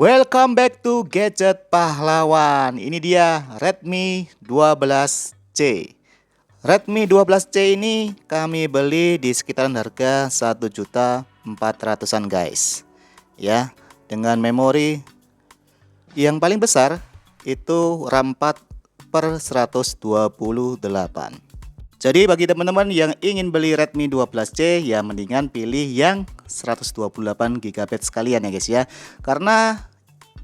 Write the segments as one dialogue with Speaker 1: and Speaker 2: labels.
Speaker 1: Welcome back to Gadget Pahlawan. Ini dia Redmi 12C. Redmi 12C ini kami beli di sekitaran harga 1.400.000-an guys. Ya, dengan memori yang paling besar itu RAM 4 per 128. Jadi bagi teman-teman yang ingin beli Redmi 12C ya mendingan pilih yang 128 GB sekalian ya guys ya. Karena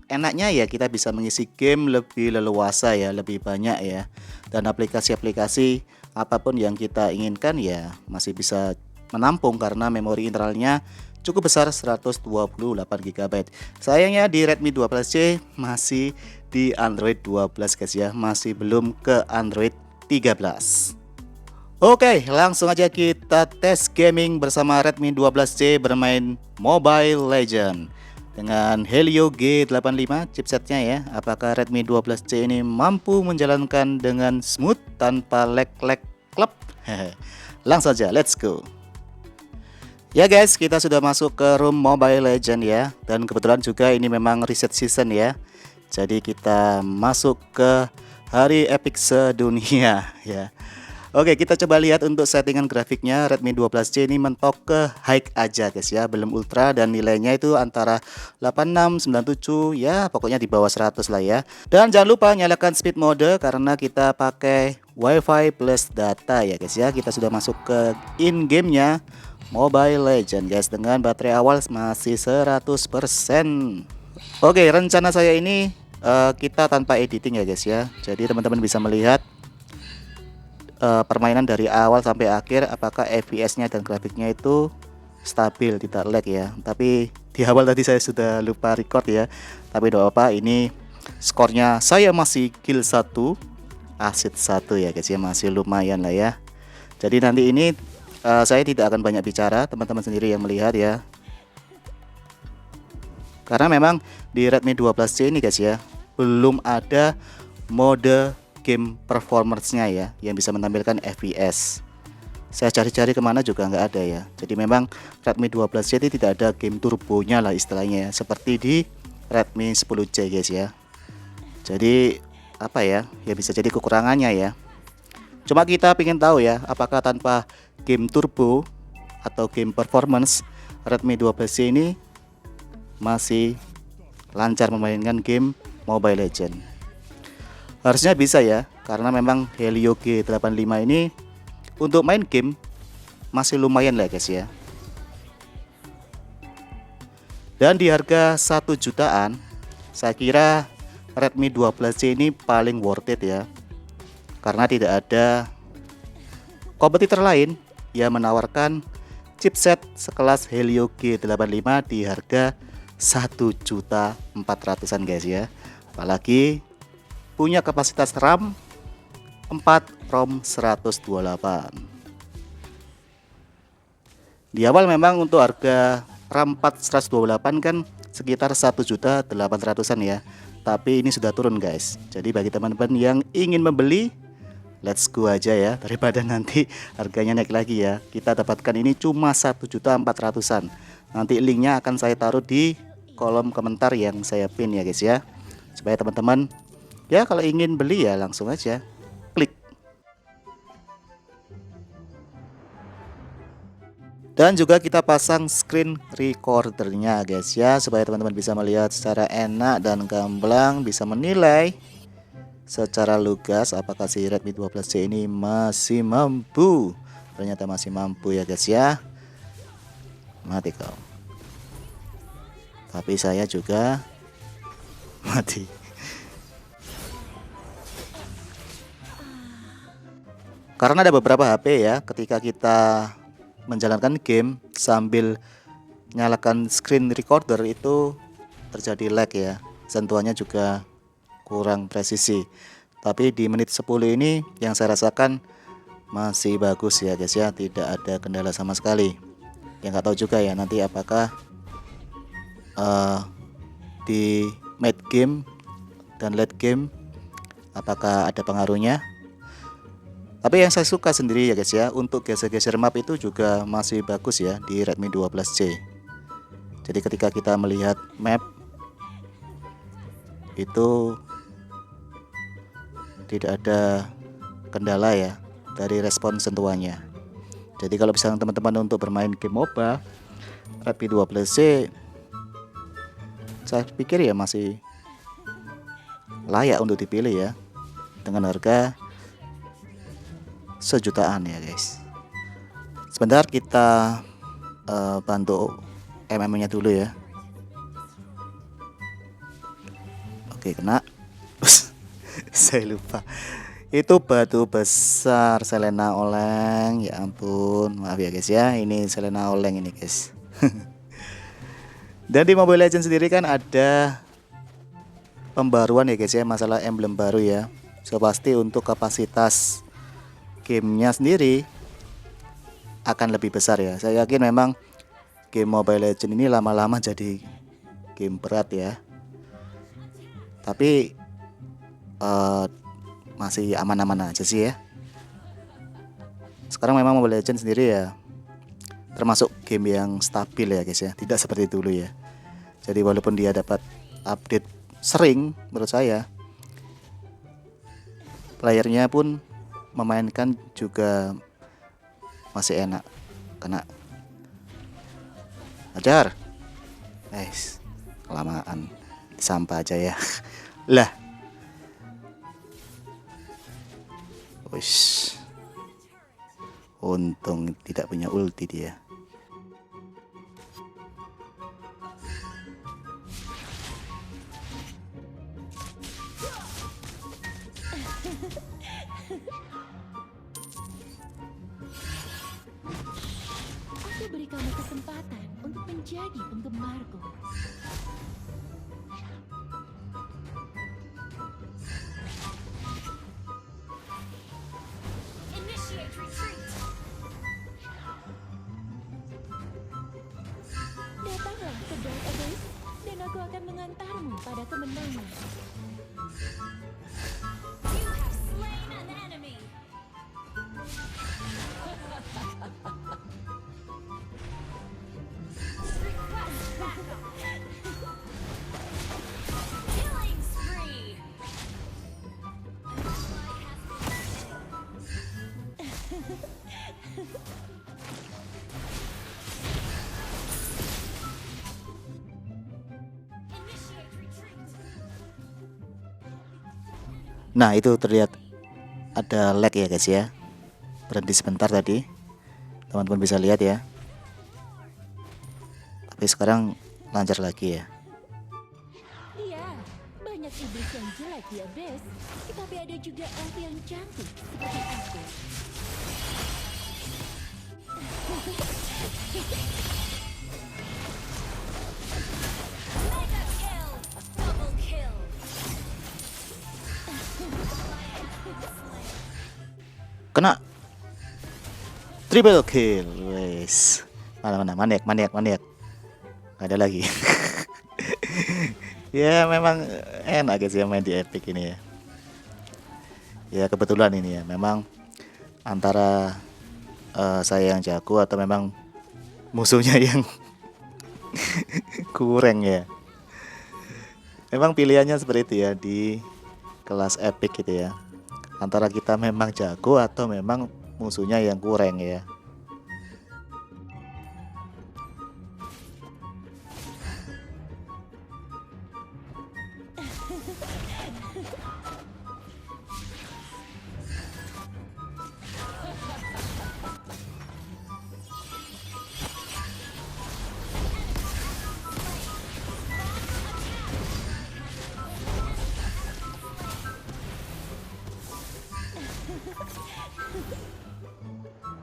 Speaker 1: enaknya ya kita bisa mengisi game lebih leluasa ya, lebih banyak ya. Dan aplikasi-aplikasi apapun yang kita inginkan ya masih bisa menampung karena memori internalnya cukup besar 128 GB. Sayangnya di Redmi 12C masih di Android 12 guys ya, masih belum ke Android 13. Oke, langsung aja kita tes gaming bersama Redmi 12C bermain Mobile Legends dengan Helio G85 chipsetnya ya. Apakah Redmi 12C ini mampu menjalankan dengan smooth tanpa lag-lag klep? Langsung aja, let's go. Ya guys, kita sudah masuk ke room Mobile Legends ya. Dan kebetulan juga ini memang reset season ya. Jadi kita masuk ke hari epic sedunia ya. Oke, kita coba lihat untuk settingan grafiknya. Redmi 12C ini mentok ke high aja guys ya, belum ultra, dan nilainya itu antara 86, 97 ya, pokoknya di bawah 100 lah ya. Dan jangan lupa nyalakan speed mode karena kita pakai WiFi plus data ya guys ya. Kita sudah masuk ke in gamenya Mobile Legends guys dengan baterai awal masih 100%. Oke, rencana saya ini kita tanpa editing ya guys ya. Jadi teman-teman bisa melihat permainan dari awal sampai akhir, apakah FPS-nya dan grafiknya itu stabil, tidak lag ya. Tapi di awal tadi saya sudah lupa record ya. Tapi tidak apa, ini skornya saya masih kill 1, asid 1 ya guys ya, masih lumayan lah ya. Jadi nanti ini saya tidak akan banyak bicara, teman-teman sendiri yang melihat ya. Karena memang di Redmi 12C ini guys ya, belum ada mode game performance-nya ya yang bisa menampilkan FPS. Saya cari-cari kemana juga nggak ada ya. Jadi memang Redmi 12C ini tidak ada game turbonya lah istilahnya ya, seperti di Redmi 10C guys ya. Jadi apa ya, ya bisa jadi kekurangannya ya. Cuma kita ingin tahu ya, apakah tanpa game turbo atau game performance Redmi 12C ini masih lancar memainkan game Mobile Legends. Harusnya bisa ya, karena memang Helio G85 ini untuk main game masih lumayan lah guys ya. Dan di harga 1 jutaan, saya kira Redmi 12C ini paling worth it ya. Karena tidak ada kompetitor lain yang menawarkan chipset sekelas Helio G85 di harga 1.400.000-an guys ya. Apalagi punya kapasitas RAM 4, ROM 128. Di awal memang untuk harga RAM 4 128 kan sekitar 1.800.000-an ya. Tapi ini sudah turun guys. Jadi bagi teman-teman yang ingin membeli, let's go aja ya, daripada nanti harganya naik lagi ya. Kita dapatkan ini cuma 1.400.000-an. Nanti linknya akan saya taruh di kolom komentar yang saya pin ya guys ya. Supaya teman-teman ya kalau ingin beli ya langsung aja klik. Dan juga kita pasang screen recordernya guys ya, supaya teman-teman bisa melihat secara enak dan gamblang, bisa menilai secara lugas apakah si Redmi 12C ini masih mampu. Ternyata masih mampu ya guys ya. Mati kau. Tapi saya juga mati. Karena ada beberapa HP ya, ketika kita menjalankan game sambil nyalakan screen recorder itu terjadi lag ya. Sentuhannya juga kurang presisi. Tapi di menit 10 ini yang saya rasakan masih bagus ya guys ya, tidak ada kendala sama sekali. Yang nggak tahu juga ya nanti apakah di mid game dan late game apakah ada pengaruhnya. Tapi yang saya suka sendiri ya guys ya, untuk geser-geser map itu juga masih bagus ya di Redmi 12C. Jadi ketika kita melihat map itu tidak ada kendala ya dari respon sentuhannya. Jadi kalau misalnya teman-teman untuk bermain game MOBA, Redmi 12C saya pikir ya masih layak untuk dipilih ya, dengan harga sejutaan ya guys. Sebentar kita bantu MM-nya dulu ya. Oke, kena. Saya lupa. Itu batu besar Selena Oleng. Ya ampun, maaf ya guys ya. Ini Selena Oleng ini guys. Dan di Mobile Legends sendiri kan ada pembaruan ya guys ya, masalah emblem baru ya. So pasti untuk kapasitas gamenya sendiri akan lebih besar ya. Saya yakin memang game Mobile Legends ini lama-lama jadi game berat ya. Tapi masih aman-aman aja sih ya. Sekarang memang Mobile Legends sendiri ya termasuk game yang stabil ya guys ya, tidak seperti dulu ya. Jadi walaupun dia dapat update sering, menurut saya playernya pun memainkan juga masih enak. Kena ajar, guys, kelamaan sampah aja ya. Lah, wish, untung tidak punya ulti dia.
Speaker 2: Aku beri kamu kesempatan untuk menjadi penggemarku. Initiate retreat. Datanglah ke Dark Abyss dan aku akan mengantarmu pada kemenangan. You have slain an enemy. Killing spree. Initiate retreat.
Speaker 1: Nah, itu terlihat ada lag ya guys ya. Berhenti sebentar tadi. Teman-teman bisa lihat ya. Tapi sekarang lancar lagi ya.
Speaker 2: Iya, banyak iblis yang jelek di Abyss, tetapi ada juga elf yang cantik seperti aku. Mega kill, double kill.
Speaker 1: Kena triple kill, wes. Mana maniak. Nggak ada lagi. Ya memang enak guys ya main di Epic ini ya. Ya kebetulan ini ya, memang antara saya yang jago atau memang musuhnya yang kurang ya. Memang pilihannya seperti itu ya di kelas Epic gitu ya. Antara kita memang jago atau memang musuhnya yang kurang ya.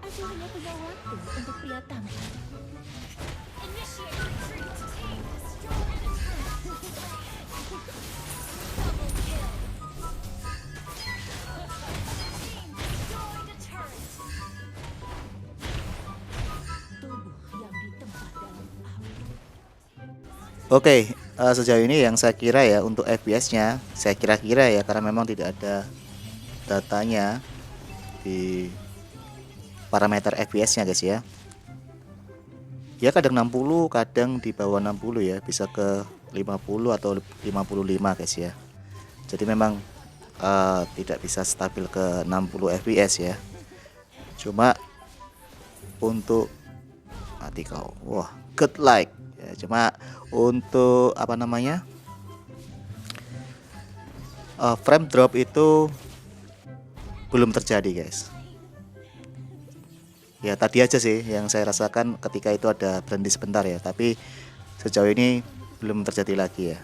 Speaker 2: Aku hanya punya waktu untuk pria tampan. Initiate retreat. Team destroy the turret. Double kill. Team destroy the turret. Tubuh yang ditempat dalam api.
Speaker 1: Oke, sejauh ini yang saya kira ya untuk FPS-nya, saya kira-kira ya karena memang tidak ada datanya di parameter FPS-nya guys ya. Ya kadang 60, kadang di bawah 60 ya, bisa ke 50 atau 55 guys ya. Jadi memang tidak bisa stabil ke 60 fps ya. Cuma untuk mati kau, wah good like ya. Cuma untuk apa namanya, frame drop itu belum terjadi guys. Ya tadi aja sih yang saya rasakan ketika itu ada berhenti sebentar ya, tapi sejauh ini belum terjadi lagi ya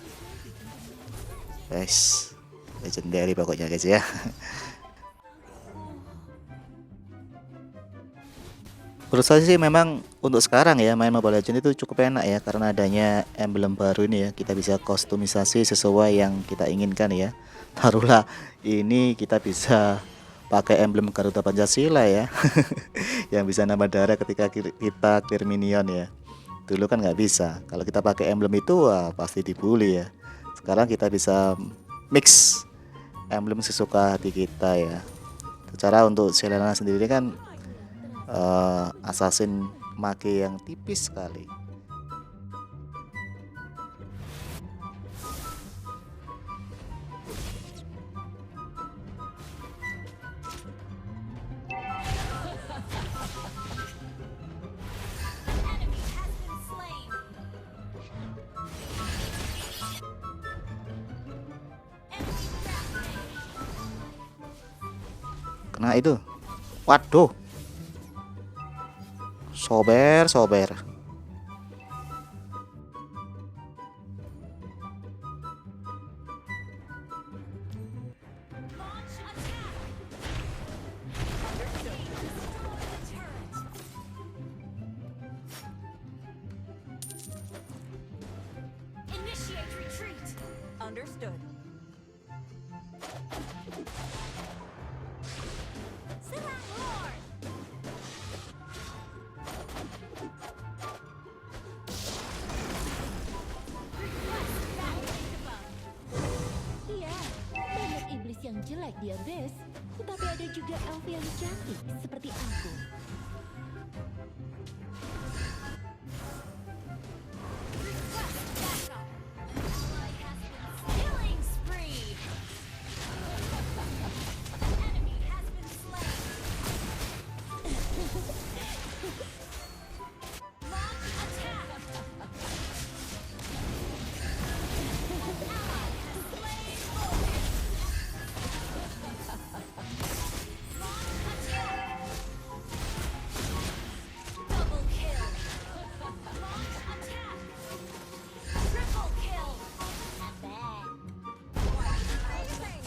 Speaker 1: guys. Legendary pokoknya guys ya. Menurut saya sih memang untuk sekarang ya main Mobile Legends itu cukup enak ya, karena adanya emblem baru ini ya, kita bisa kustomisasi sesuai yang kita inginkan ya. Taruhlah ini kita bisa pakai emblem Garuda Pancasila ya. Yang bisa nambah darah ketika kita clear minion ya. Dulu kan nggak bisa. Kalau kita pakai emblem itu wah pasti dibully ya. Sekarang kita bisa mix emblem sesuka hati kita ya. Secara untuk Selena sendiri kan assassin mage yang tipis sekali. Kena itu, waduh, sober.
Speaker 2: Initiate retreat.
Speaker 3: Understood.
Speaker 2: Serang Lord. Iya, banyak iblis yang jelek di Abyss, tetapi ada juga elf yang cantik seperti aku. Killing spree. Enemy has been slain. Launch attack. Ally has slain Vulcan. Launch attack. Double kill. Launch attack. Triple kill. Not bad. Amazing.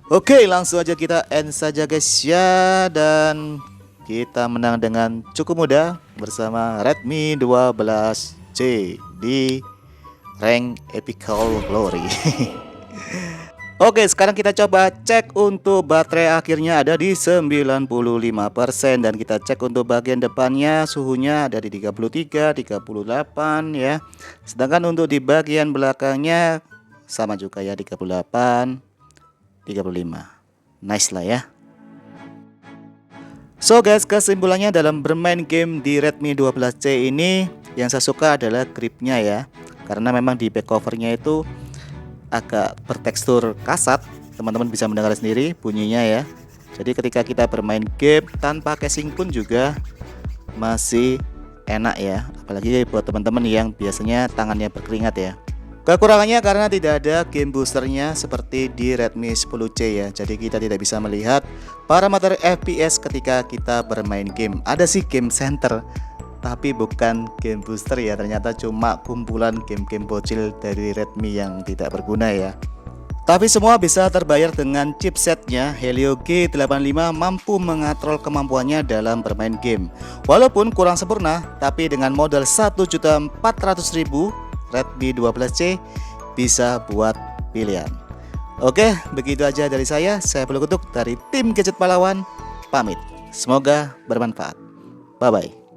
Speaker 1: Oke, langsung aja kita end saja guys ya, dan kita menang dengan cukup mudah bersama Redmi 12C di rank Epical Glory. Oke, sekarang kita coba cek untuk baterai akhirnya ada di 95%, dan kita cek untuk bagian depannya suhunya ada di 33, 38 ya. Sedangkan untuk di bagian belakangnya sama juga ya, 38, 35. Nice lah ya. So guys, kesimpulannya dalam bermain game di Redmi 12C ini yang saya suka adalah gripnya ya. Karena memang di back covernya itu agak bertekstur kasar. Teman-teman bisa mendengar sendiri bunyinya ya. Jadi ketika kita bermain game tanpa casing pun juga masih enak ya. Apalagi buat teman-teman yang biasanya tangannya berkeringat ya. Kekurangannya karena tidak ada game boosternya seperti di Redmi 10C ya. Jadi kita tidak bisa melihat parameter FPS ketika kita bermain game. Ada sih game center, tapi bukan game booster ya. Ternyata cuma kumpulan game-game bocil dari Redmi yang tidak berguna ya. Tapi semua bisa terbayar dengan chipsetnya. Helio G85 mampu mengatrol kemampuannya dalam bermain game. Walaupun kurang sempurna, tapi dengan modal 1.400.000 Redmi 12C bisa buat pilihan. Oke, begitu aja dari saya. Saya Bulu Kutuk dari tim Gadget Pahlawan pamit. Semoga bermanfaat. Bye bye.